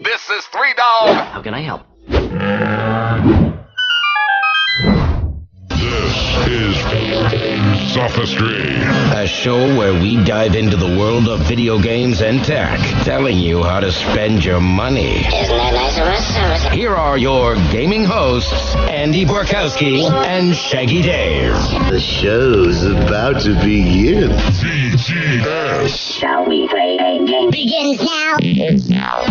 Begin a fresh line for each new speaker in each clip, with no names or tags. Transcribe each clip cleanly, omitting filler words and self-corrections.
This is Three Dog.
How can I help?
This is Sophistry.
A show where we dive into the world of video games and tech, telling you how to spend your money.
Isn't that nice of us?
Here are your gaming hosts, Andy Borkowski and Shaggy Dave.
The show's about to begin.
VGS.
Shall we play a game? Begins now.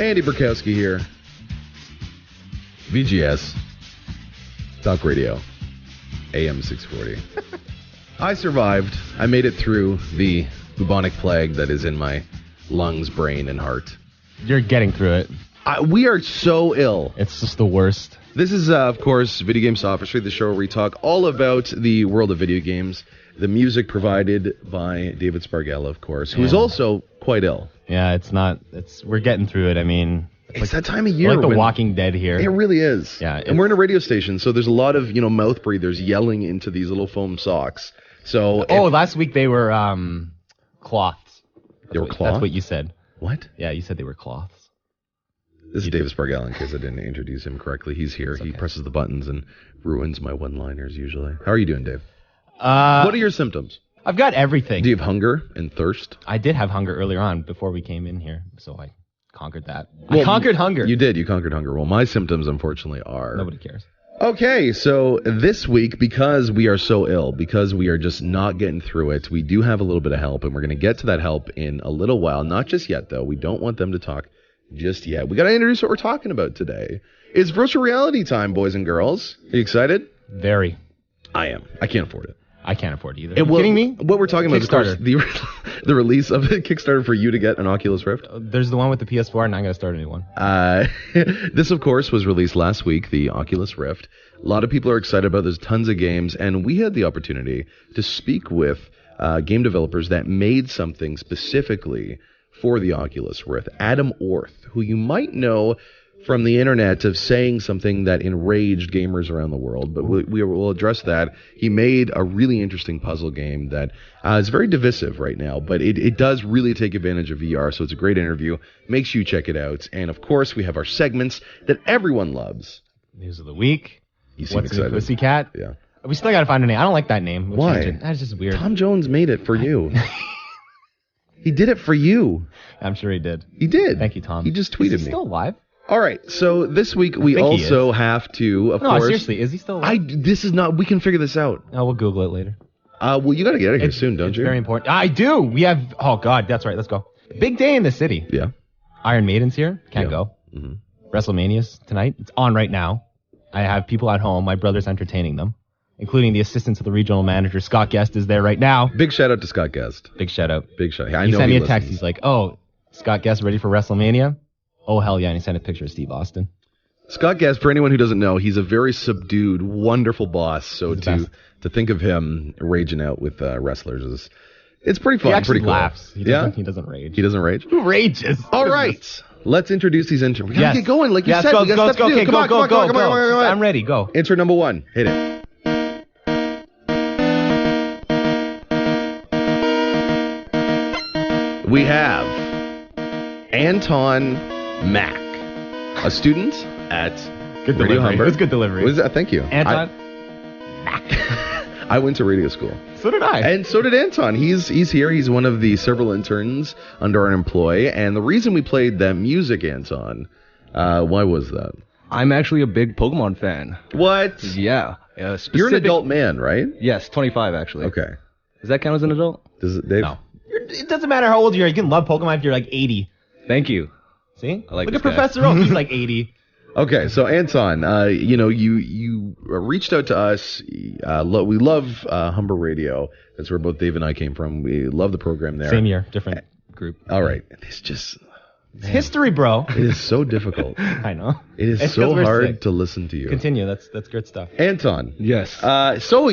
Andy Borkowski here. VGS. Talk Radio. AM 640. I survived. I made it through the bubonic plague that is in my lungs, brain, and heart.
You're getting through it.
We are so ill.
It's just the worst.
This is, of course, Video Game Sophistry, the show where we talk all about the world of video games. The music provided by David Spargella, of course, who is also quite ill.
Yeah, we're getting through it. I mean,
it's that time of year.
Like The Walking Dead here.
It really is.
Yeah.
And we're in a radio station, so there's a lot of, mouth breathers yelling into these little foam socks. So.
Last week they were cloths.
They were cloths?
That's what you said.
What?
Yeah, you said they were cloths.
This is David Spargella, in case I didn't introduce him correctly. He's here. Okay. He presses the buttons and ruins my one-liners usually. How are you doing, Dave? What are your symptoms?
I've got everything.
Do you have hunger and thirst?
I did have hunger earlier on before we came in here, so I conquered that. I conquered hunger.
You did. You conquered hunger. Well, my symptoms, unfortunately, are...
Nobody cares.
Okay, so this week, because we are so ill, because we are just not getting through it, we do have a little bit of help, and we're going to get to that help in a little while. Not just yet, though. We don't want them to talk just yet. We got to introduce what we're talking about today. It's virtual reality time, boys and girls. Are you excited?
Very.
I am. I can't afford it.
I can't afford it either.
Are you kidding me? What we're talking about is, of course, the release of the Kickstarter for you to get an Oculus Rift.
There's the one with the PS4, and I'm going to start a new one.
This, of course, was released last week, the Oculus Rift. A lot of people are excited about it. There's tons of games, and we had the opportunity to speak with game developers that made something specifically for the Oculus Rift. Adam Orth, who you might know from the internet of saying something that enraged gamers around the world, but we will address that. He made a really interesting puzzle game that is very divisive right now, but it does really take advantage of VR, so it's a great interview. Make sure you check it out. And, of course, we have our segments that everyone loves.
News of the week.
You seem
What's
excited.
New Pussycat?
Yeah.
We still got to find a name. I don't like that name.
Why?
That's just weird.
Tom Jones made it for you. He did it for you.
I'm sure he did.
He did.
Thank you, Tom.
He just tweeted
Is he
me.
still alive?
All right, so this week we also have to, of course...
No, seriously, is he still alive?
This is not... We can figure this out.
Oh, we'll Google it later.
Well, you got to get out of here soon, don't you?
It's very important. I do! We have... Oh, God, that's right. Let's go. Big day in the city.
Yeah.
Iron Maiden's here. Can't go.
Mm-hmm.
WrestleMania's tonight. It's on right now. I have people at home. My brother's entertaining them, including the assistant to the regional manager. Scott Guest is there right now.
Big shout out to Scott Guest.
Big shout out.
Big shout out.
He sent me a text. He's like, oh, Scott Guest ready for WrestleMania? Oh, hell yeah. And he sent a picture of Steve Austin.
Scott Guest, for anyone who doesn't know, he's a very subdued, wonderful boss. So to think of him raging out with wrestlers it's pretty fun.
He actually
pretty cool.
laughs. He doesn't rage.
He doesn't rage?
Who rages?
All right. Let's introduce these interns. We gotta get going, like you said.
Go,
we got stuff to do.
Okay,
come on.
I'm ready. Go.
Intro number 1. Hit it. We have Anton Mack, a student at Radio Humber.
It was good delivery.
What is that? Thank you.
Anton Mack.
I went to radio school.
So did I.
And so did Anton. He's here. He's one of the several interns under our employ. And the reason we played that music, Anton, why was that?
I'm actually a big Pokemon fan.
What?
Yeah.
You're an adult man, right?
Yes, 25 actually.
Okay.
Does that count as an adult?
Does it, Dave?
No. It doesn't matter how old you are. You can love Pokemon if you're like 80.
Thank you.
See?
I like
Look
this
at
guy.
Professor Oak. He's like 80.
Okay, so Anton, you reached out to us. We love Humber Radio. That's where both Dave and I came from. We love the program there.
Same year, different group.
All right. It's just
It's history, bro.
It is so difficult.
I know.
It is
It's
so
'cause we're
hard
sick.
to listen to you.
Continue. That's good stuff.
Anton.
Yes.
So,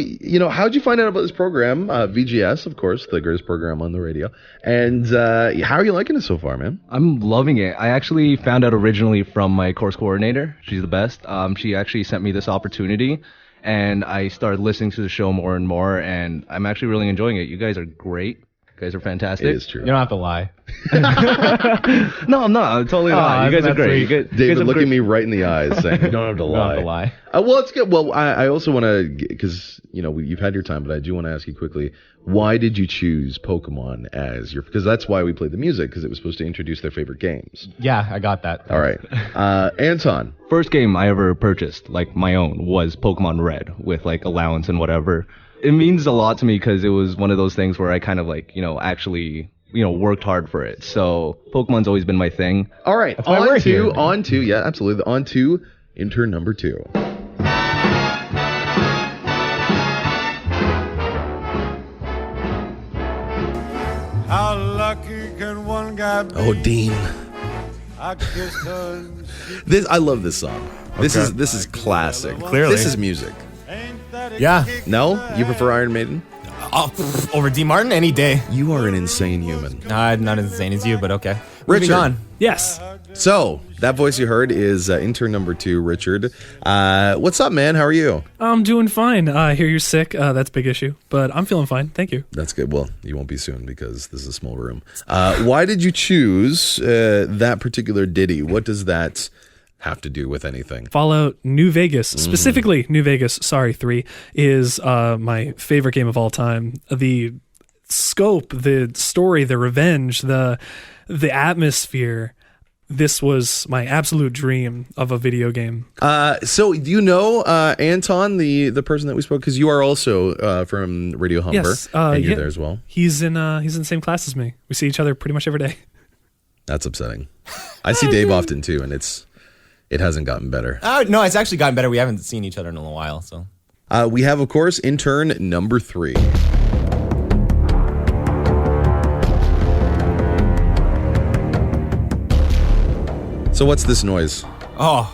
how'd you find out about this program? VGS, of course, the greatest program on the radio. And how are you liking it so far, man?
I'm loving it. I actually found out originally from my course coordinator. She's the best. She actually sent me this opportunity, and I started listening to the show more and more, and I'm actually really enjoying it. You guys are great. You guys are fantastic.
It is true.
You don't have to lie.
No, I'm not. I'm totally not. You guys are
that's
great.
sweet.
David, look at me right in the eyes saying, you don't have to
You
lie.
don't have to lie.
Well, it's good. Well, I also want to, because, you've had your time, but I do want to ask you quickly, why did you choose Pokemon as your, because that's why we played the music, because it was supposed to introduce their favorite games.
Yeah, I got that.
All right. Anton.
First game I ever purchased, like my own, was Pokemon Red with like allowance and whatever. It means a lot to me because it was one of those things where I kind of like, actually, worked hard for it. So Pokemon's always been my thing.
All right.
why we're here.
On to, yeah, absolutely. On to intern number 2.
How lucky can one guy be?
Oh, Dean.
I kissed her and she
I love this song. This is classic.
Clearly.
This is music.
ain't that a
Yeah.
kick
No?
in the
You prefer
head?
Iron Maiden?
Over D. Martin any day.
You are an insane human.
Not as insane as you, but okay.
Richard.
Moving on. Yes.
So, that voice you heard is intern number 2, Richard. What's up, man? How are you?
I'm doing fine. I hear you're sick. That's a big issue, but I'm feeling fine. Thank you.
That's good. Well, you won't be soon because this is a small room. Why did you choose that particular ditty? What does that have to do with anything?
Fallout New Vegas, specifically New Vegas, 3, is my favorite game of all time. The scope, the story, the revenge, the atmosphere. This was my absolute dream of a video game.
So do you know Anton, the person that we spoke? Because you are also from Radio Humber,
Yes,
and you're
yeah.
there as well.
He's in the same class as me. We see each other pretty much every day.
That's upsetting. I see Dave often too, and it hasn't gotten better.
No, it's actually gotten better. We haven't seen each other in a little while, so.
We have, of course, intern number 3. So what's this noise?
Oh,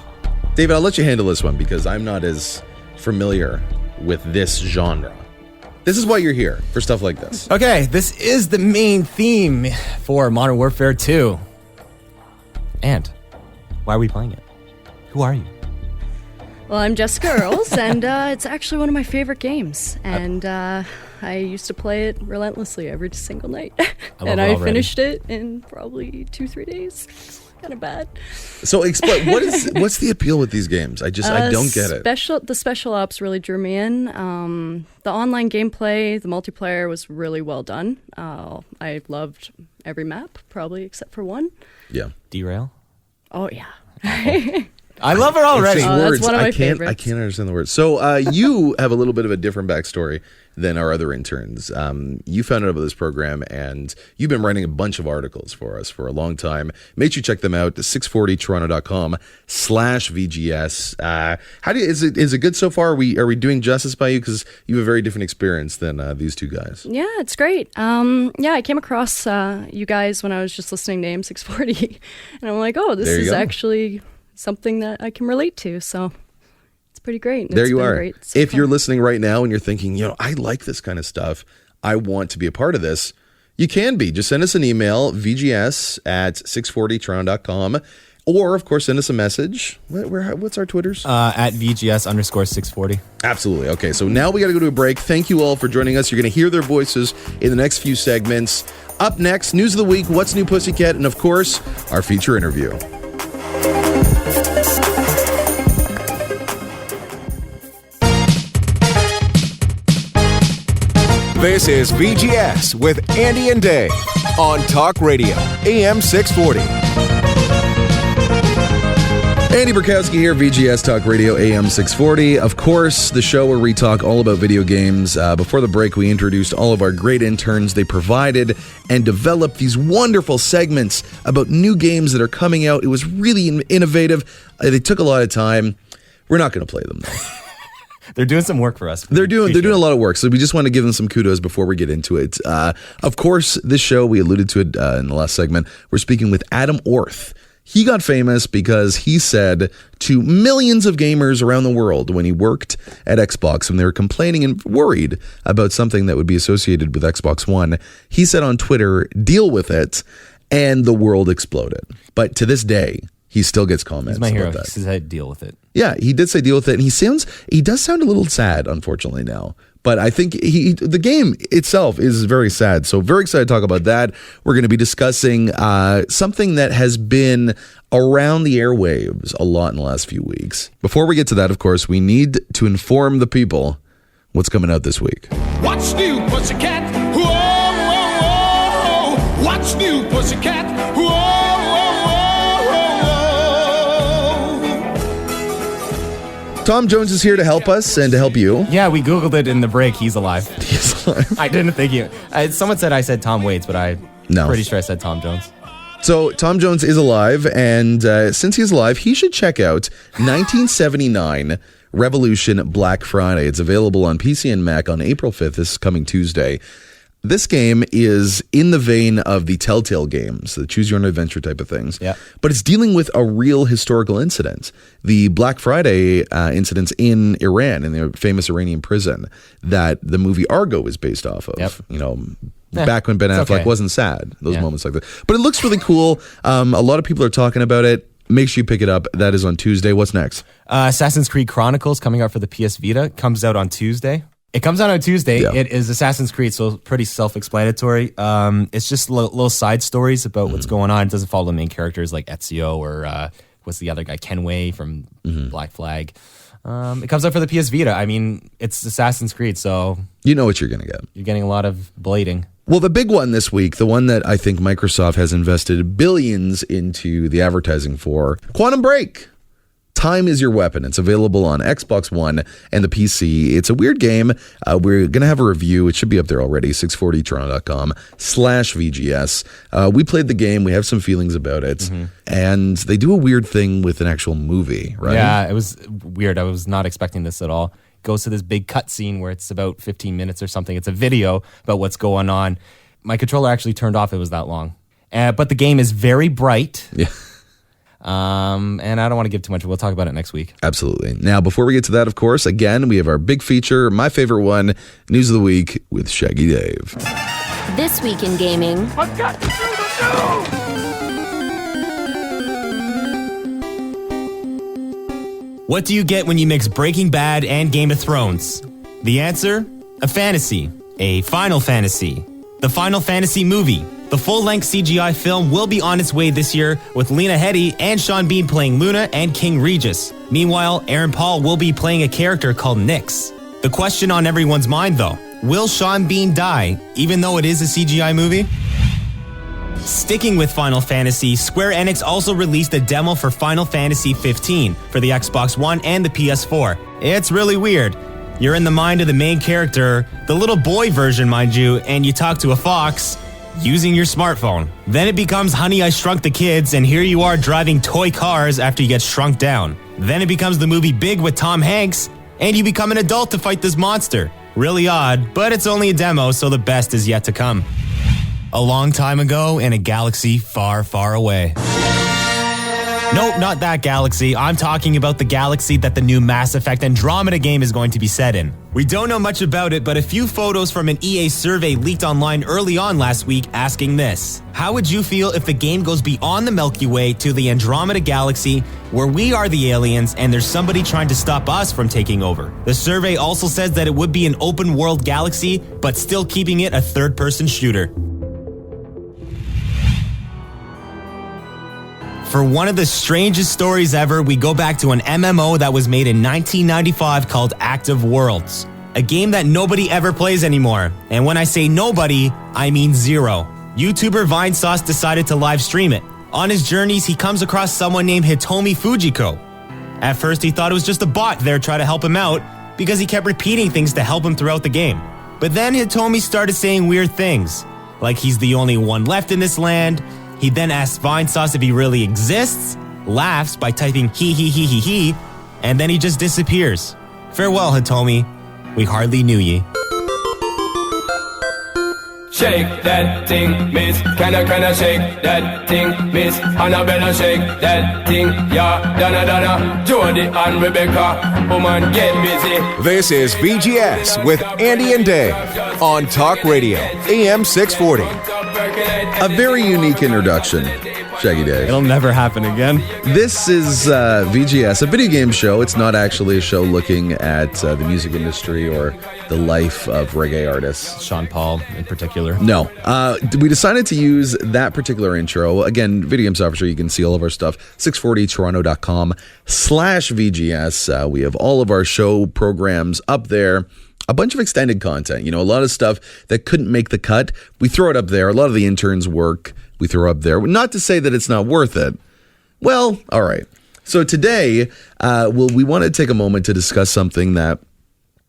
David, I'll let you handle this one because I'm not as familiar with this genre. This is why you're here, for stuff like this.
okay. This is the main theme for Modern Warfare 2. And why are we playing it? Who are you?
Well, I'm Jessica Earls, and it's actually one of my favorite games. And I used to play it relentlessly every single night. And
it
I
already.
finished it in probably 2-3 days. Kind of bad.
So explain, what's the appeal with these games? I don't get it.
The special ops really drew me in. The online gameplay, the multiplayer was really well done. I loved every map, probably except for one.
Yeah.
Derail?
Oh, yeah.
I love her already.
It's
Oh, that's
words.
one of my
I can't
favorites.
understand the words. So you have a little bit of a different backstory than our other interns. You found out about this program, and you've been writing a bunch of articles for us for a long time. Make sure you check them out. 640toronto.com/VGS. Is it good so far? Are we doing justice by you? Because you have a very different experience than these two guys.
Yeah, it's great. I came across you guys when I was just listening to AM640, and I'm like, oh, this
There you
is
go.
actually something that I can relate to. So it's pretty great.
There
It's
you
been
are.
Great. So
If
fun.
you're listening right now and you're thinking, I like this kind of stuff, I want to be a part of this, you can be. Just send us an email, VGS@640toronto.com, or of course send us a message. What's our Twitters?
At VGS_640.
Absolutely. Okay, so now we got to go to a break. Thank you all for joining us. You're going to hear their voices in the next few segments. Up next, News of the Week, What's New Pussycat, and of course, our feature interview.
This is VGS with Andy and Dave on Talk Radio, AM 640.
Andy Burkowski here, VGS Talk Radio, AM 640. Of course, the show where we talk all about video games. Before the break, we introduced all of our great interns. They provided and developed these wonderful segments about new games that are coming out. It was really innovative. They took a lot of time. We're not going to play them, though.
They're doing some work for us.
They're doing a lot of work, so we just want to give them some kudos before we get into it. Of course, this show, we alluded to it in the last segment, we're speaking with Adam Orth. He got famous because he said to millions of gamers around the world when he worked at Xbox, when they were complaining and worried about something that would be associated with Xbox One, he said on Twitter, "Deal with it," and the world exploded. But to this day, he still gets comments.
He's my hero.
about that.
He says, "Deal with it."
Yeah, he did say deal with it, and he does sound a little sad, unfortunately, now. But I think the game itself is very sad. So very excited to talk about that. We're going to be discussing something that has been around the airwaves a lot in the last few weeks. Before we get to that, of course, we need to inform the people what's coming out this week.
What's new, pussycat? Whoa, whoa, whoa. What's new, pussycat? Whoa,
Tom Jones is here to help us and to help you.
Yeah, we Googled it in the break. He's alive.
He's alive.
I didn't think someone said I said Tom Waits, but I'm pretty sure I said Tom Jones.
So Tom Jones is alive, and since he's alive, he should check out 1979 Revolution Black Friday. It's available on PC and Mac on April 5th, this coming Tuesday. This game is in the vein of the Telltale games, the choose your own adventure type of things.
Yeah.
But it's dealing with a real historical incident. The Black Friday incidents in Iran, in the famous Iranian prison that the movie Argo is based off of.
Yep.
You know, back when Ben Affleck wasn't sad. Those moments like that. But it looks really cool. A lot of people are talking about it. Make sure you pick it up. That is on Tuesday. What's next?
Assassin's Creed Chronicles coming out for the PS Vita. Comes out on Tuesday. It comes out on Tuesday.
Yeah.
It is Assassin's Creed, so pretty self-explanatory. It's just little side stories about what's going on. It doesn't follow the main characters like Ezio or what's the other guy, Kenway from Black Flag. It comes out for the PS Vita. I mean, it's Assassin's Creed, so
you know what you're going to get.
You're getting a lot of blading.
Well, the big one this week, the one that I think Microsoft has invested billions into the advertising for, Quantum Break. Time is your weapon. It's available on Xbox One and the PC. It's a weird game. We're going to have a review. It should be up there already, 640toronto.com/VGS. We played the game. We have some feelings about it. And they do a weird thing with an actual movie, right?
Yeah, it was weird. I was not expecting this at all. It goes to this big cutscene where it's about 15 minutes or something. It's a video about what's going on. My controller actually turned off. It was that long. But the game is very bright.
Yeah.
And I don't want to give too much. We'll talk about it next week.
Absolutely. Now, before we get to that, of course, again, we have our big feature, my favorite one, News of the Week with Shaggy Dave.
This week in gaming.
I've got to do
What do you get when you mix Breaking Bad and Game of Thrones? The answer? A fantasy. A Final Fantasy. The Final Fantasy movie. The full-length CGI film will be on its way this year with Lena Headey and Sean Bean playing Luna and King Regis. Meanwhile, Aaron Paul will be playing a character called Nyx. The question on everyone's mind, though, will Sean Bean die, even though it is a CGI movie? Sticking with Final Fantasy, Square Enix also released a demo for Final Fantasy 15 for the Xbox One and the PS4. It's really weird. You're in the mind of the main character, the little boy version, mind you, and you talk to a fox using your smartphone. Then it becomes Honey, I Shrunk the Kids, and here you are driving toy cars after you get shrunk down. Then it becomes the movie Big with Tom Hanks, and you become an adult to fight this monster. Really odd, but it's only a demo, so the best is yet to come. A long time ago in a galaxy far, far away. Nope, not that galaxy. I'm talking about the galaxy that the new Mass Effect Andromeda game is going to be set in. We don't know much about it, but a few photos from an EA survey leaked online early on last week asking this. How would you feel if the game goes beyond the Milky Way to the Andromeda galaxy, where we are the aliens and there's somebody trying to stop us from taking over? The survey also says that it would be an open world galaxy, but still keeping it a third-person shooter. For one of the strangest stories ever, we go back to an MMO that was made in 1995 called Active Worlds. A game that nobody ever plays anymore. And when I say nobody, I mean zero. YouTuber Vinesauce decided to live stream it. On his journeys, he comes across someone named Hitomi Fujiko. At first, he thought it was just a bot there trying to help him out because he kept repeating things to help him throughout the game. But then Hitomi started saying weird things, like he's the only one left in this land. He then asks Vinesauce if he really exists, laughs by typing he, and then he just disappears. Farewell, Hitomi. We hardly knew ye.
Shake that thing, miss. Can I shake that thing, miss? Annabella, shake that thing, yeah. Donna, Jody and Rebecca. Woman, get busy.
This is VGS with Andy and Dave on Talk Radio, AM 640.
A very unique introduction, Shaggy Dave.
It'll never happen again.
This is VGS, a video game show. It's not actually a show looking at the music industry or the life of reggae artists.
Sean Paul in particular.
No. We decided to use that particular intro. Again, Video Game Software, you can see all of our stuff. 640toronto.com/VGS. We have all of our show programs up there. A bunch of extended content, a lot of stuff that couldn't make the cut. We throw it up there. A lot of the interns' work we throw up there. Not to say that it's not worth it. Well, all right. So today, we want to take a moment to discuss something that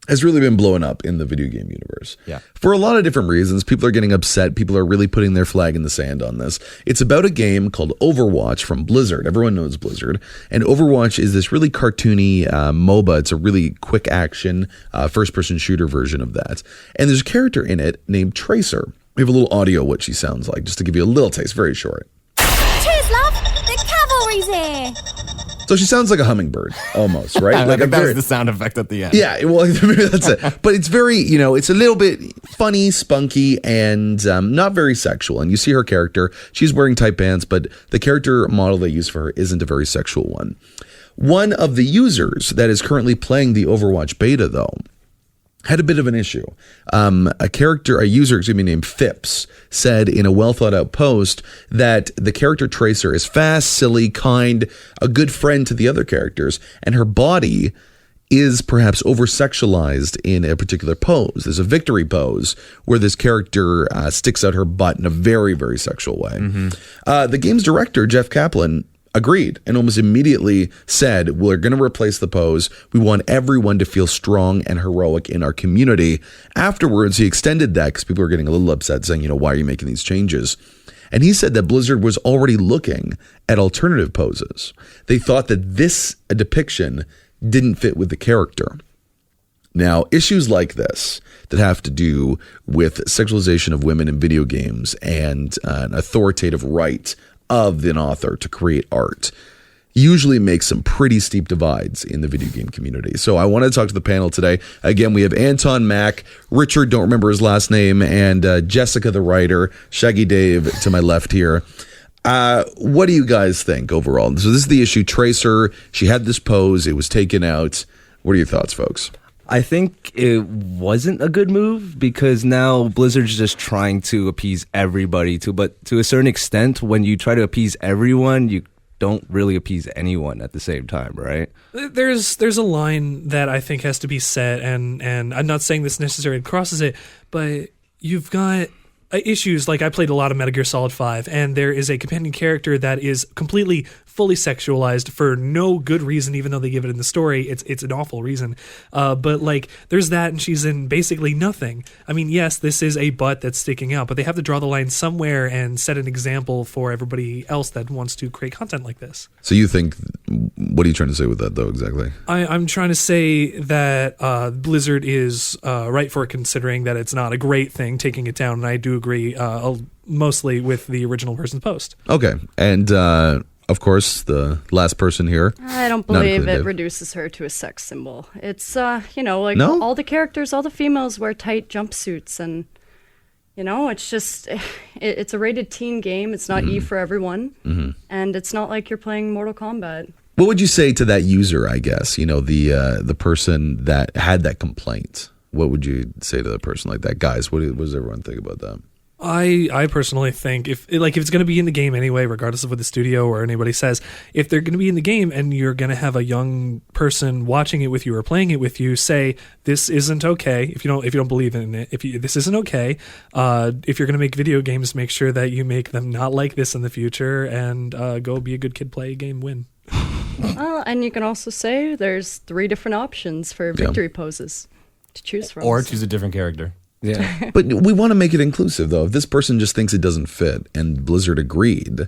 has really been blowing up in the video game universe.
Yeah.
For a lot of different reasons. People are getting upset. People are really putting their flag in the sand on this. It's about a game called Overwatch from Blizzard. Everyone knows Blizzard. And Overwatch is this really cartoony MOBA. It's a really quick action first-person shooter version of that. And there's a character in it named Tracer. We have a little audio of what she sounds like, just to give you a little taste, very short.
Cheers, love! The cavalry's here!
So she sounds like a hummingbird, almost, right?
I
Like
think that was the sound effect at the end.
Yeah, well, maybe that's it. But it's very, it's a little bit funny, spunky, and not very sexual. And you see her character. She's wearing tight pants, but the character model they use for her isn't a very sexual one. One of the users that is currently playing the Overwatch beta, though, had a bit of an issue. A user named Phipps said in a well-thought-out post that the character Tracer is fast, silly, kind, a good friend to the other characters, and her body is perhaps over-sexualized in a particular pose. There's a victory pose where this character sticks out her butt in a very, very sexual way. Mm-hmm. The game's director, Jeff Kaplan, agreed and almost immediately said, we're going to replace the pose. We want everyone to feel strong and heroic in our community. Afterwards, he extended that because people were getting a little upset saying, why are you making these changes? And he said that Blizzard was already looking at alternative poses. They thought that this depiction didn't fit with the character. Now, issues like this that have to do with sexualization of women in video games and an authoritative right of an author to create art usually makes some pretty steep divides in the video game community. So I want to talk to the panel today. Again, we have Anton, Mac, Richard, don't remember his last name, and Jessica, the writer, Shaggy Dave to my left here. What do you guys think overall? So this is the issue. Tracer, she had this pose. It was taken out. What are your thoughts, folks?
I think it wasn't a good move because now Blizzard's just trying to appease everybody but to a certain extent, when you try to appease everyone, you don't really appease anyone at the same time, right?
There's a line that I think has to be set, and I'm not saying this necessarily crosses it, but you've got issues like I played a lot of Metal Gear Solid 5, and there is a companion character that is completely fully sexualized for no good reason, even though they give it in the story. It's an awful reason. But like there's that, and she's in basically nothing. I mean, yes, this is a butt that's sticking out, but they have to draw the line somewhere and set an example for everybody else that wants to create content like this.
So you think, what are you trying to say with that though exactly?
I'm trying to say that Blizzard is right for considering that it's not a great thing taking it down, and I do agree mostly with the original person's post.
Okay, and of course, the last person here.
I don't believe it reduces her to a sex symbol. It's,
No?
all the characters, all the females wear tight jumpsuits, and, it's just, it's a rated teen game. It's not E for everyone, and it's not like you're playing Mortal Kombat.
What would you say to that user, I guess, the person that had that complaint? What would you say to the person like that? Guys, what does everyone think about that?
I personally think if it's going to be in the game anyway, regardless of what the studio or anybody says, if they're going to be in the game and you're going to have a young person watching it with you or playing it with you, say this isn't okay. If you don't believe in it, this isn't okay. If you're going to make video games, make sure that you make them not like this in the future, and go be a good kid, play a game, win.
And you can also say there's 3 different options for victory poses to choose from.
Or choose a different character.
Yeah.
But we want to make it inclusive, though. If this person just thinks it doesn't fit and Blizzard agreed,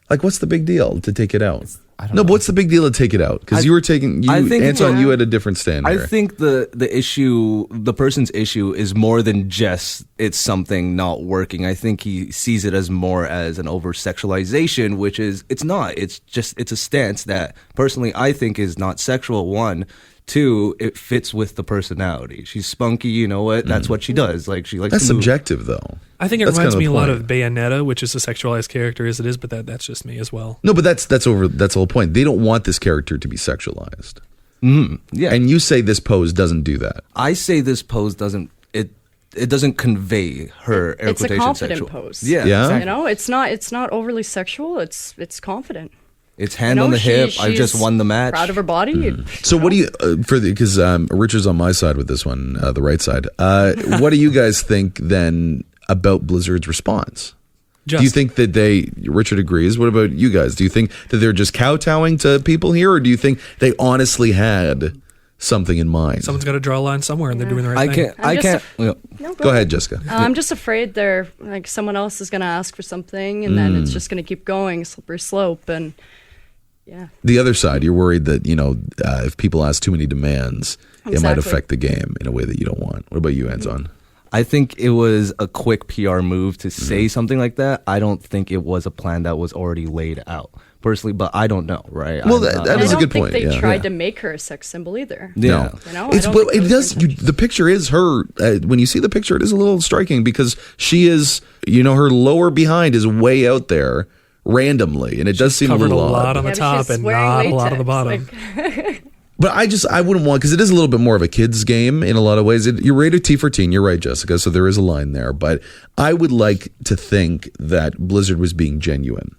like, what's the big deal to take it out? No, but what's the big deal to take it out? Because you were taking, Anton, you had a different stand here.
I think the issue, the person's issue is more than just it's something not working. I think he sees it as more as an over-sexualization, which is, it's not. It's just, it's a stance that personally I think is not sexual, one. Two, it fits with the personality. She's spunky, you know what? That's what she does. Like, she likes
That's
to move.
subjective, though.
I think it reminds me a lot of Bayonetta, which is a sexualized character as it is, but that's just me as well.
No, but that's the whole point. They don't want this character to be sexualized.
Yeah.
And you say this pose doesn't do that.
I say this pose doesn't, it doesn't convey her air
It's a
quotation
confident
sexual.
pose.
Yeah.
Exactly. You know, it's not overly sexual. It's confident.
It's hand on the hip. I just won the match.
Proud of her body.
So what do you because Richard's on my side with this one, the right side. What do you guys think then about Blizzard's response? Do you think that Richard agrees? What about you guys? Do you think that they're just kowtowing to people here, or do you think they honestly had something in mind?
Someone's got to draw a line somewhere, and they're doing the right thing.
I can't. Go ahead, Jessica.
I'm just afraid they're like someone else is going to ask for something, and then it's just going to keep going, slippery slope, and yeah.
The other side, you're worried that if people ask too many demands, it might affect the game in a way that you don't want. What about you, Anton?
I think it was a quick PR move to say something like that. I don't think it was a plan that was already laid out. Personally, but I don't know, right?
Well, that is a good point.
I don't think they tried to make her a sex symbol either.
Yeah.
You know,
it does. The picture is her. When you see the picture, it is a little striking because she is, her lower behind is way out there randomly, and it does seem a little odd.
Covered a lot on the top and not a lot on the bottom.
But I wouldn't want, because it is a little bit more of a kid's game in a lot of ways. You're rated T for teen. You're right, Jessica. So there is a line there. But I would like to think that Blizzard was being genuine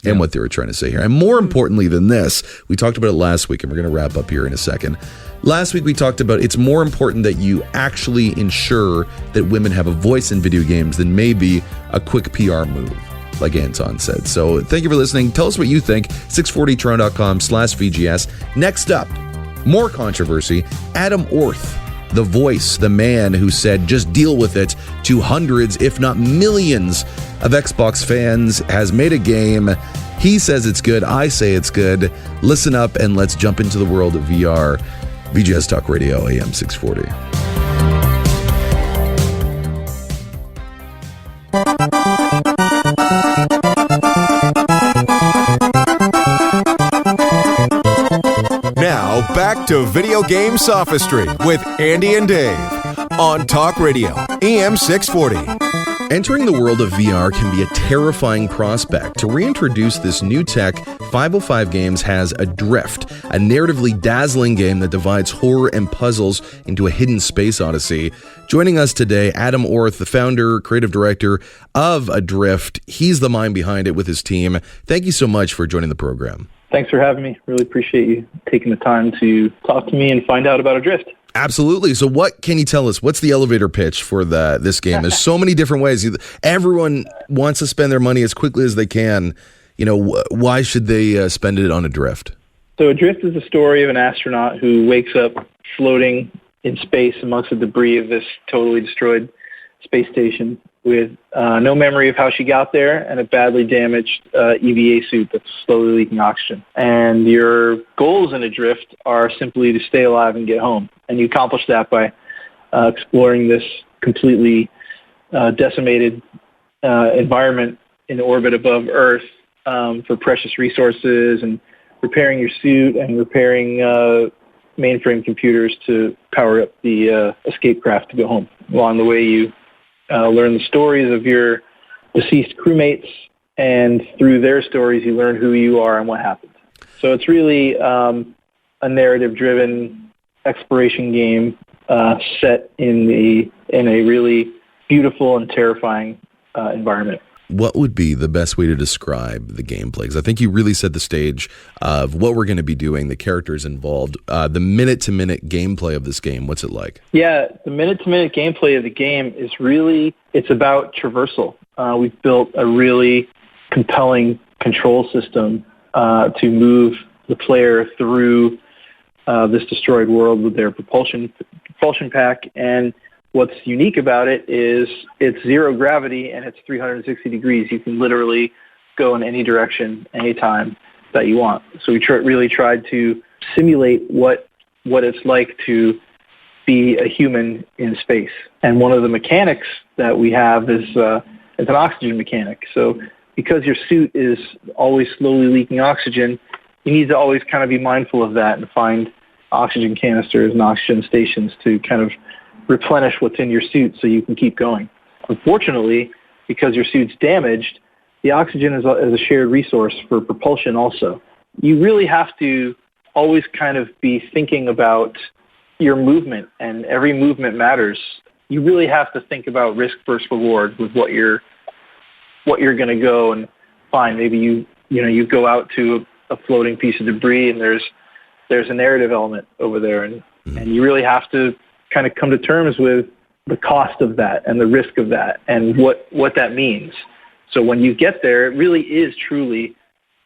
in what they were trying to say here. And more importantly than this, we talked about it last week, and we're going to wrap up here in a second. Last week we talked about it's more important that you actually ensure that women have a voice in video games than maybe a quick PR move, like Anton said. So thank you for listening. Tell us what you think. 640toronto.com/VGS. Next up, more controversy. Adam Orth, the voice, the man who said, just deal with it, to hundreds, if not millions of Xbox fans, has made a game. He says it's good. I say it's good. Listen up and let's jump into the world of VR. VGS Talk Radio, AM 640.
Now, back to Video Game Sophistry with Andy and Dave on Talk Radio, AM 640.
Entering the world of VR can be a terrifying prospect. To reintroduce this new tech, 505 Games has Adrift, a narratively dazzling game that divides horror and puzzles into a hidden space odyssey. Joining us today, Adam Orth, the founder, creative director of Adrift. He's the mind behind it with his team. Thank you so much for joining the program.
Thanks for having me. Really appreciate you taking the time to talk to me and find out about Adrift.
Absolutely. So what can you tell us? What's the elevator pitch for this game? There's so many different ways. Everyone wants to spend their money as quickly as they can. Why should they spend it on Adrift?
So Adrift is the story of an astronaut who wakes up floating in space amongst the debris of this totally destroyed space station with no memory of how she got there and a badly damaged EVA suit that's slowly leaking oxygen. And your goals in Adrift are simply to stay alive and get home. And you accomplish that by exploring this completely decimated environment in orbit above Earth for precious resources and repairing your suit and repairing mainframe computers to power up the escape craft to go home. Along the way, you learn the stories of your deceased crewmates, and through their stories, you learn who you are and what happened. So it's really a narrative-driven exploration game set in a really beautiful and terrifying environment.
What would be the best way to describe the gameplay? Because I think you really set the stage of what we're going to be doing, the characters involved, the minute-to-minute gameplay of this game. What's it like?
Yeah, the minute-to-minute gameplay of the game is it's about traversal. We've built a really compelling control system to move the player through this destroyed world with their propulsion pack. And what's unique about it is it's zero gravity and it's 360 degrees. You can literally go in any direction, anytime. that you want. So we really tried to simulate what it's like to be a human in space. And one of the mechanics that we have is an oxygen mechanic. So because your suit is always slowly leaking oxygen, you need to always kind of be mindful of that and find oxygen canisters and oxygen stations to kind of replenish what's in your suit so you can keep going. Unfortunately, because your suit's damaged, the oxygen is a shared resource for propulsion also. You really have to always kind of be thinking about your movement, and every movement matters. You really have to think about risk versus reward with what you're going to go and find. Maybe you go out to a floating piece of debris and there's a narrative element over there, and you really have to kind of come to terms with the cost of that and the risk of that and what that means. So when you get there, it really is truly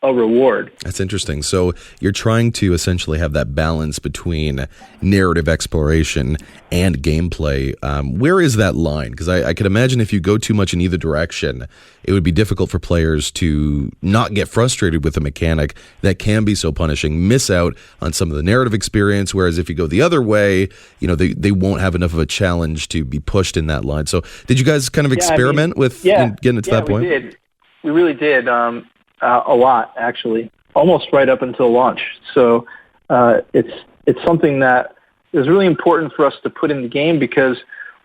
a reward.
That's interesting. So you're trying to essentially have that balance between narrative exploration and gameplay. Where is that line? Because I could imagine if you go too much in either direction, it would be difficult for players to not get frustrated with a mechanic that can be so punishing, miss out on some of the narrative experience, whereas if you go the other way, they won't have enough of a challenge to be pushed in that line. So did you guys kind of experiment with getting it to that point?
We really did. A lot, actually, almost right up until launch. So it's something that is really important for us to put in the game because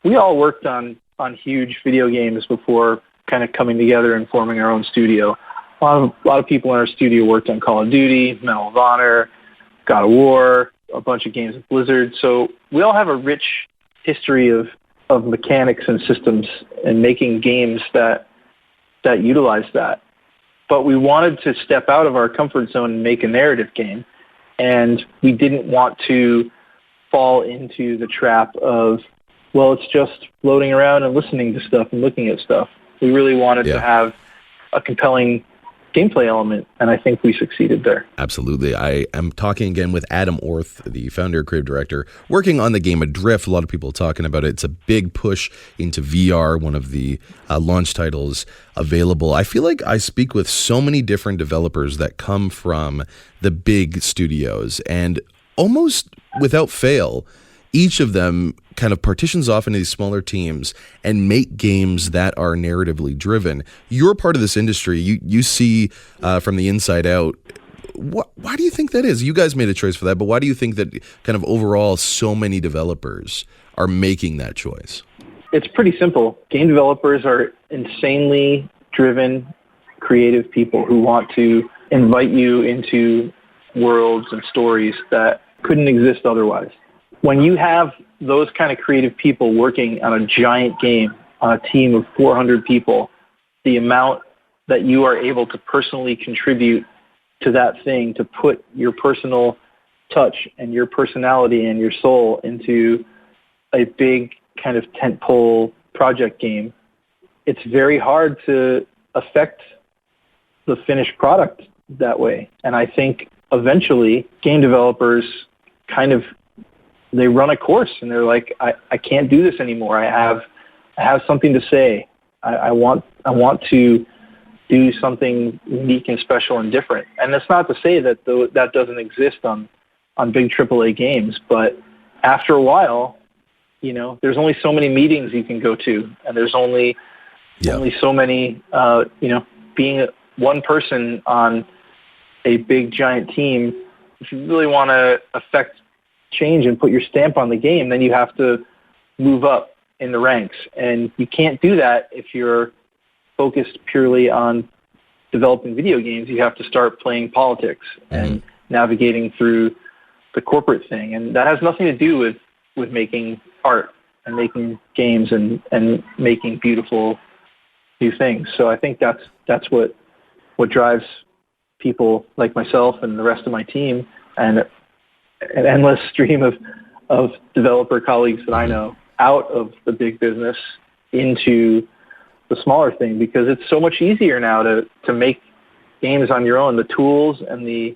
we all worked on huge video games before kind of coming together and forming our own studio. A lot of people in our studio worked on Call of Duty, Medal of Honor, God of War, a bunch of games with Blizzard. So we all have a rich history of mechanics and systems and making games that utilize that. But we wanted to step out of our comfort zone and make a narrative game. And we didn't want to fall into the trap of, well, it's just floating around and listening to stuff and looking at stuff. We really wanted to have a compelling gameplay element, and I think we succeeded there.
Absolutely. I am talking again with Adam Orth, the founder, creative director, working on the game Adrift. A lot of people talking about it. It's a big push into VR, one of the launch titles available. I feel like I speak with so many different developers that come from the big studios, and almost without fail, each of them kind of partitions off into these smaller teams and make games that are narratively driven. You're part of this industry. You see from the inside out. Why do you think that is? You guys made a choice for that, but why do you think that kind of overall so many developers are making that choice?
It's pretty simple. Game developers are insanely driven, creative people who want to invite you into worlds and stories that couldn't exist otherwise. When you have those kind of creative people working on a giant game, on a team of 400 people, the amount that you are able to personally contribute to that thing, to put your personal touch and your personality and your soul into a big kind of tentpole project game, it's very hard to affect the finished product that way. And I think eventually game developers kind of they run a course and they're like, I can't do this anymore. I have something to say. I want to do something unique and special and different. And that's not to say that that doesn't exist on big AAA games, but after a while, there's only so many meetings you can go to, and there's only so many, being one person on a big giant team. If you really want to affect change and put your stamp on the game, then you have to move up in the ranks. And you can't do that if you're focused purely on developing video games. You have to start playing politics and navigating through the corporate thing. And that has nothing to do with making art and making games and making beautiful new things. So I think that's what drives people like myself and the rest of my team, and an endless stream of developer colleagues that I know out of the big business into the smaller thing, because it's so much easier now to make games on your own. The tools and the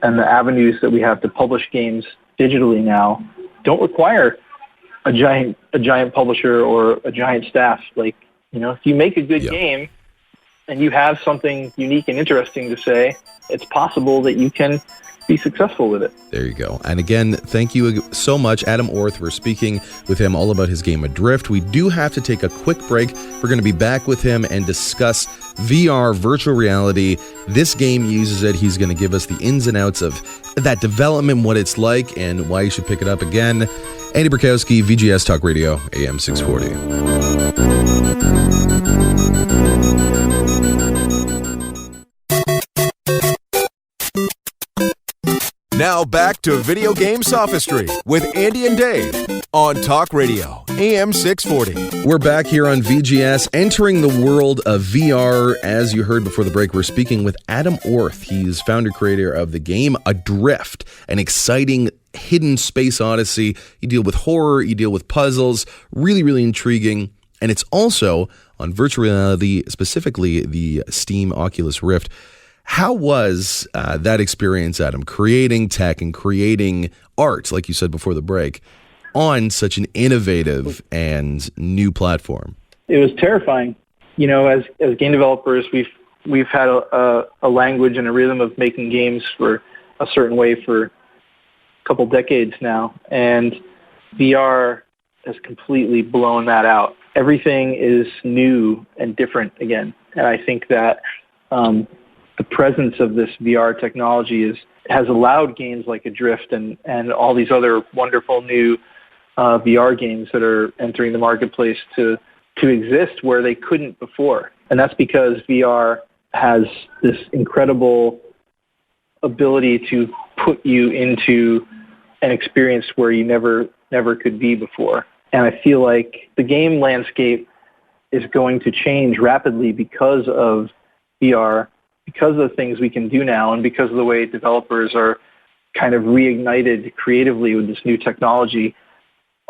avenues that we have to publish games digitally now don't require a giant publisher or a giant staff. Like, if you make a good game, and you have something unique and interesting to say, it's possible that you can be successful with it.
There you go. And again, thank you so much, Adam Orth. We're speaking with him all about his game Adrift. We do have to take a quick break. We're going to be back with him and discuss VR, virtual reality. This game uses it. He's going to give us the ins and outs of that development, what it's like, and why you should pick it up. Again, Andy Burkowski, VGS Talk Radio, AM 640.
Now back to Video Game Sophistry with Andy and Dave on Talk Radio, AM 640.
We're back here on VGS, entering the world of VR. As you heard before the break, we're speaking with Adam Orth. He's founder, creator of the game Adrift, an exciting hidden space odyssey. You deal with horror, you deal with puzzles, really, really intriguing. And it's also on virtual reality, specifically the Steam Oculus Rift. How was that experience, Adam, creating tech and creating art, like you said before the break, on such an innovative and new platform?
It was terrifying. You know, as game developers, we've had a language and a rhythm of making games for a certain way for a couple decades now, and VR has completely blown that out. Everything is new and different again, and I think that the presence of this VR technology has allowed games like Adrift and all these other wonderful new VR games that are entering the marketplace to exist where they couldn't before. And that's because VR has this incredible ability to put you into an experience where you never could be before. And I feel like the game landscape is going to change rapidly because of VR, because of the things we can do now, and because of the way developers are kind of reignited creatively with this new technology.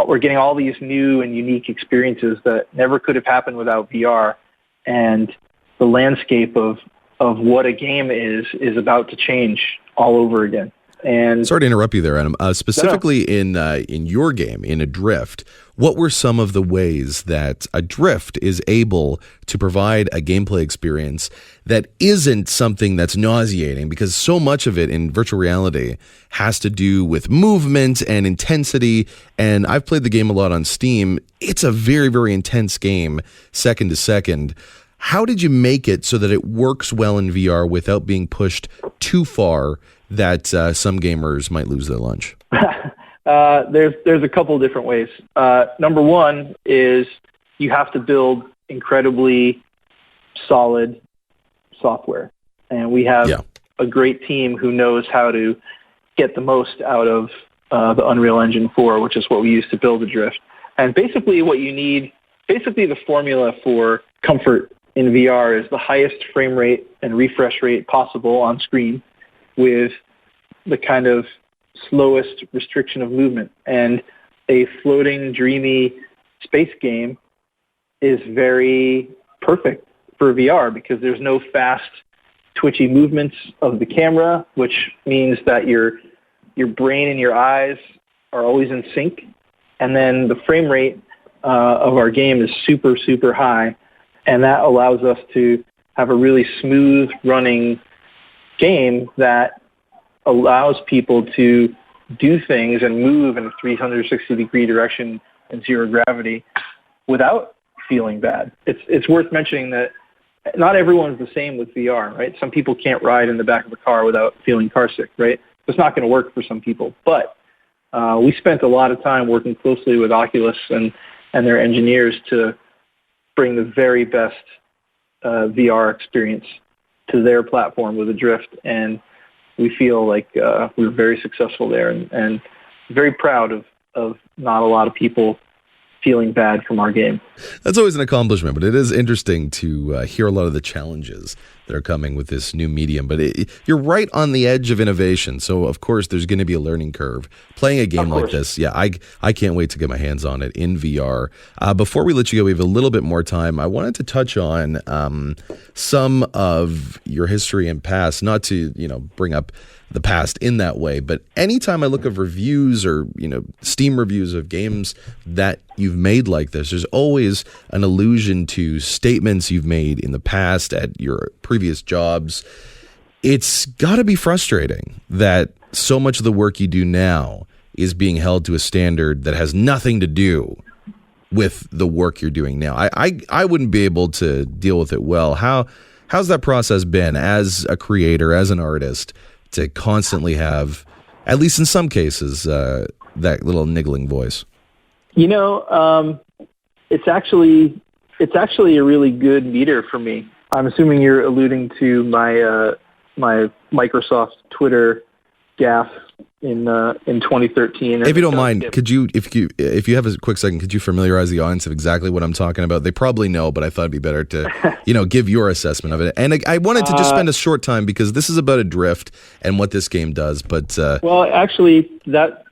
We're getting all these new and unique experiences that never could have happened without VR, and the landscape of what a game is about to change all over again. And
sorry to interrupt you there, Adam. Specifically in your game, in Adrift, what were some of the ways that Adrift is able to provide a gameplay experience that isn't something that's nauseating? Because so much of it in virtual reality has to do with movement and intensity. And I've played the game a lot on Steam. It's a very, very intense game, second to second. How did you make it so that it works well in VR without being pushed too far that some gamers might lose their lunch?
There's a couple of different ways. Number one is you have to build incredibly solid software. And we have a great team who knows how to get the most out of the Unreal Engine 4, which is what we use to build Adrift. And basically what you need, basically the formula for comfort in VR is the highest frame rate and refresh rate possible on screen with the kind of slowest restriction of movement. And a floating, dreamy space game is very perfect for VR because there's no fast, twitchy movements of the camera, which means that your brain and your eyes are always in sync. And then the frame rate of our game is super, super high. And that allows us to have a really smooth running game that allows people to do things and move in a 360-degree direction in zero gravity without feeling bad. It's worth mentioning that not everyone's the same with VR, right? Some people can't ride in the back of a car without feeling car sick, right? It's not going to work for some people. But we spent a lot of time working closely with Oculus and their engineers to bring the very best VR experience to their platform with Adrift, and we feel like we're very successful there and very proud of not a lot of people feeling bad from our game.
That's always an accomplishment, but it is interesting to hear a lot of the challenges that are coming with this new medium. But you're right on the edge of innovation. So, of course, there's going to be a learning curve. Playing a game like this, yeah, I can't wait to get my hands on it in VR. Before we let you go, we have a little bit more time. I wanted to touch on some of your history and past, not to, bring up the past in that way, but anytime I look at reviews or, Steam reviews of games that you've made like this, there's always an allusion to statements you've made in the past at your previous jobs. It's got to be frustrating that so much of the work you do now is being held to a standard that has nothing to do with the work you're doing now. I wouldn't be able to deal with it well. How's that process been as a creator, as an artist, to constantly have, at least in some cases, that little niggling voice?
It's actually a really good meter for me. I'm assuming you're alluding to my my Microsoft Twitter gaffe in 2013.
If you don't mind, could you, if you have a quick second, could you familiarize the audience of exactly what I'm talking about? They probably know, but I thought it'd be better to, give your assessment of it. And I wanted to just spend a short time because this is about Adrift and what this game does. But
well, actually, that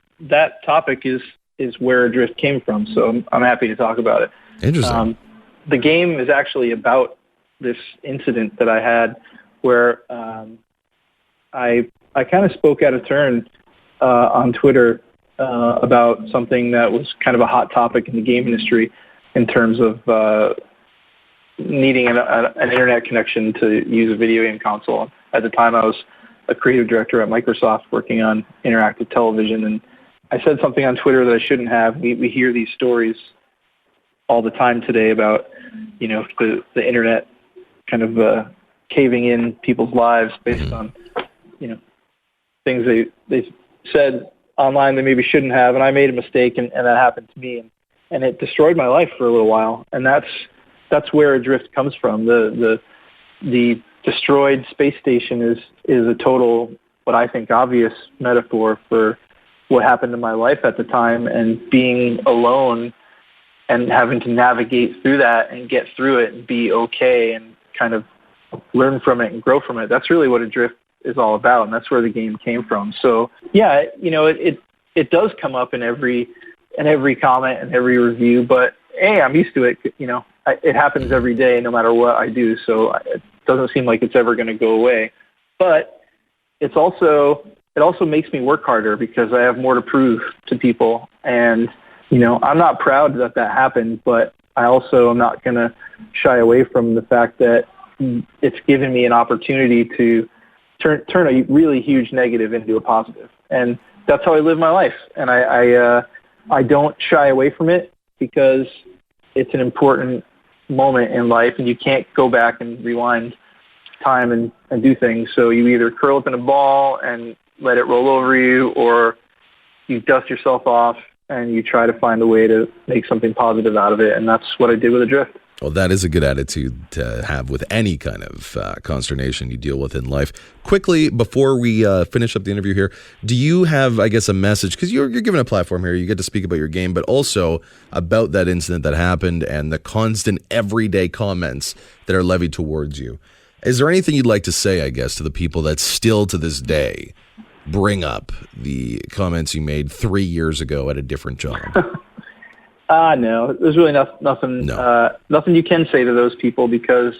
topic is where Adrift came from, so I'm happy to talk about it.
Interesting.
The game is actually about this incident that I had where I kind of spoke out of turn on Twitter about something that was kind of a hot topic in the game industry in terms of needing an internet connection to use a video game console. At the time, I was a creative director at Microsoft working on interactive television, and I said something on Twitter that I shouldn't have. We hear these stories all the time today about, the internet kind of caving in people's lives based on, things they said online they maybe shouldn't have, and I made a mistake, and that happened to me, and it destroyed my life for a little while, and that's where Adrift comes from. The destroyed space station is a total, what I think, obvious metaphor for what happened in my life at the time, and being alone and having to navigate through that and get through it and be okay and kind of learn from it and grow from it. That's really what Adrift is all about, and that's where the game came from. So yeah, it does come up in every comment and every review, but hey, I'm used to it. It happens every day, no matter what I do. So it doesn't seem like it's ever going to go away. But it also makes me work harder because I have more to prove to people. And I'm not proud that happened, but I also am not going to shy away from the fact that it's given me an opportunity to turn a really huge negative into a positive. And that's how I live my life. And I don't shy away from it because it's an important moment in life, and you can't go back and rewind time and do things. So you either curl up in a ball and let it roll over you, or you dust yourself off and you try to find a way to make something positive out of it. And that's what I did with Adrift.
Well, that is a good attitude to have with any kind of consternation you deal with in life. Quickly, before we finish up the interview here, do you have, I guess, a message? Because you're given a platform here. You get to speak about your game, but also about that incident that happened and the constant everyday comments that are levied towards you. Is there anything you'd like to say, I guess, to the people that still to this day bring up the comments you made 3 years ago at a different job?
No, there's really nothing you can say to those people because,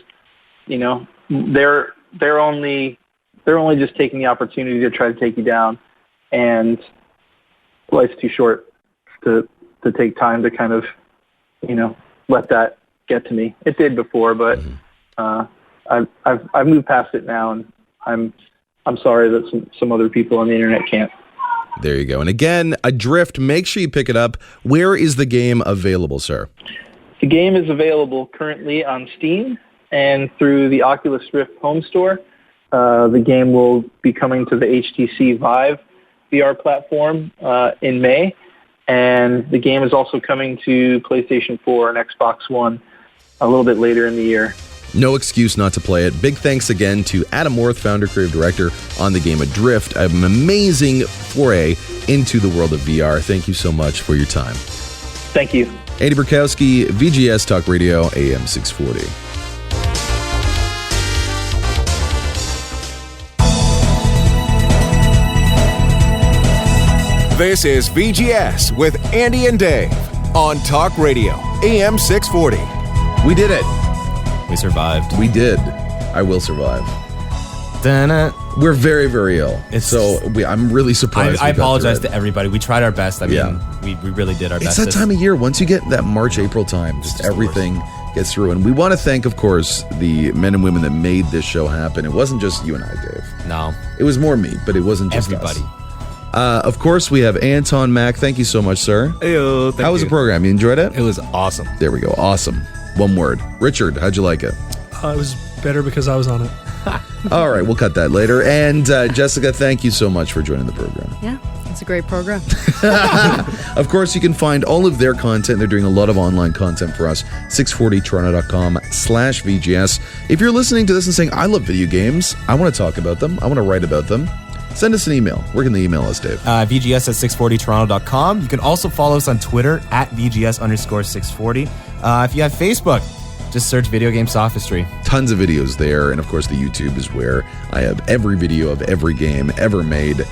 they're only just taking the opportunity to try to take you down, and life's too short to take time to kind of, let that get to me. It did before, but I've moved past it now, and I'm sorry that some other people on the internet can't.
There you go. And again, Adrift, make sure you pick it up. Where is the game available, sir?
The game is available currently on Steam and through the Oculus Rift home store. The game will be coming to the HTC Vive VR platform in May. And the game is also coming to PlayStation 4 and Xbox One a little bit later in the year.
No excuse not to play it. Big thanks again to Adam Orth, founder, creative director on the game Adrift. An amazing foray into the world of VR. Thank you so much for your time.
Thank you.
Andy Burkowski, VGS Talk Radio, AM 640.
This is VGS with Andy and Dave on Talk Radio, AM 640.
We did it.
We survived.
We did. I will survive.
Dun-na.
We're very, very ill. I'm really surprised.
I apologize to everybody. We tried our best. I mean, we really did our best.
It's that time of year. Once you get that March, April time, just everything gets through. And we want to thank, of course, the men and women that made this show happen. It wasn't just you and I, Dave.
No.
It was more me, but it wasn't just
everybody.
Of course, we have Anton Mack. Thank you so much, sir.
Heyo,
How was the program? You enjoyed it?
It was awesome.
There we go. Awesome. One word. Richard, how'd you like it?
It was better because I was on it.
All right, we'll cut that later. And Jessica, thank you so much for joining the program.
Yeah, it's a great program.
Of course, you can find all of their content. They're doing a lot of online content for us. 640toronto.com/VGS. If you're listening to this and saying, I love video games, I want to talk about them, I want to write about them, send us an email. Where can they email us, Dave?
VGS@640toronto.com. You can also follow us on Twitter @VGS_640. If you have Facebook, just search Video Game Sophistry.
Tons of videos there. And of course, the YouTube is where I have every video of every game ever made.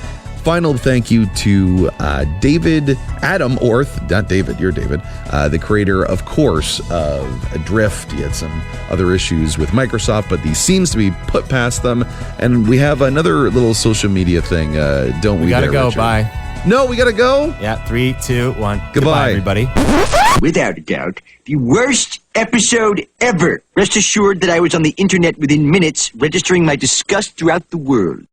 Final thank you to Adam Orth, not David, you're David, the creator, of course, of Adrift. He had some other issues with Microsoft, but he seems to be put past them. And we have another little social media thing, don't we?
We gotta go.
Richard?
Bye.
No, we gotta go.
Yeah, 3, 2, 1.
Goodbye,
everybody.
Without a doubt, the worst episode ever. Rest assured that I was on the internet within minutes, registering my disgust throughout the world.